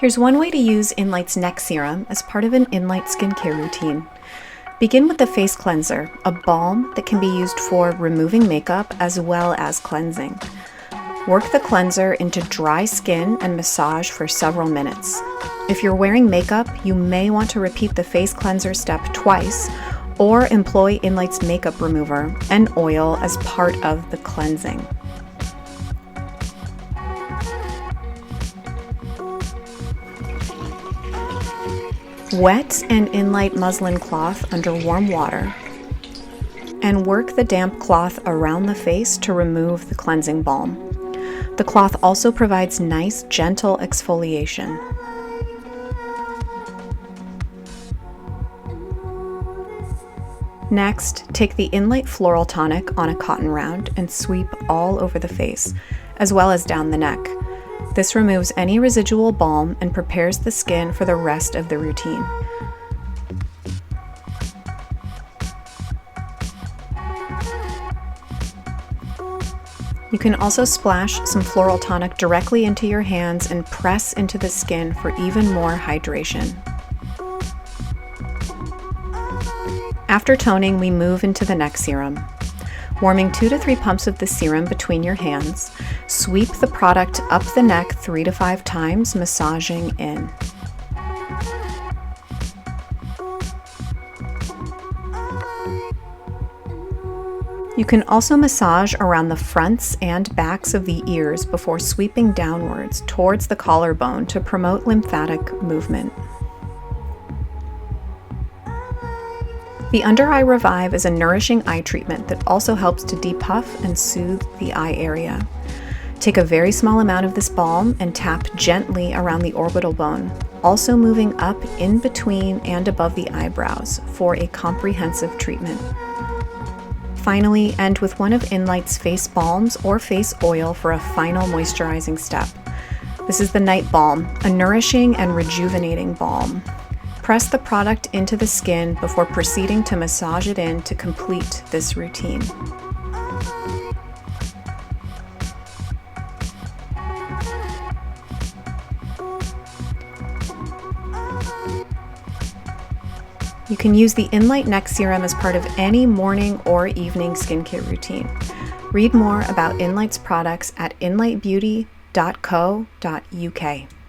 Here's one way to use Inlight's Neck Serum as part of an Inlight skincare routine. Begin with the face cleanser, a balm that can be used for removing makeup as well as cleansing. Work the cleanser into dry skin and massage for several minutes. If you're wearing makeup, you may want to repeat the face cleanser step twice or employ Inlight's makeup remover and oil as part of the cleansing. Wet an Inlight muslin cloth under warm water and work the damp cloth around the face to remove the cleansing balm. The cloth also provides nice, gentle exfoliation. Next, take the Inlight Floral Tonic on a cotton round and sweep all over the face, as well as down the neck. This removes any residual balm and prepares the skin for the rest of the routine. You can also splash some floral tonic directly into your hands and press into the skin for even more hydration. After toning, we move into the neck serum. Warming 2 to 3 pumps of the serum between your hands, sweep the product up the neck 3 to 5 times, massaging in. You can also massage around the fronts and backs of the ears before sweeping downwards towards the collarbone to promote lymphatic movement. The Under Eye Revive is a nourishing eye treatment that also helps to depuff and soothe the eye area. Take a very small amount of this balm and tap gently around the orbital bone, also moving up in between and above the eyebrows for a comprehensive treatment. Finally, end with one of Inlight's face balms or face oil for a final moisturizing step. This is the Night Balm, a nourishing and rejuvenating balm. Press the product into the skin before proceeding to massage it in to complete this routine. You can use the Inlight Neck Serum as part of any morning or evening skincare routine. Read more about Inlight's products at inlightbeauty.co.uk.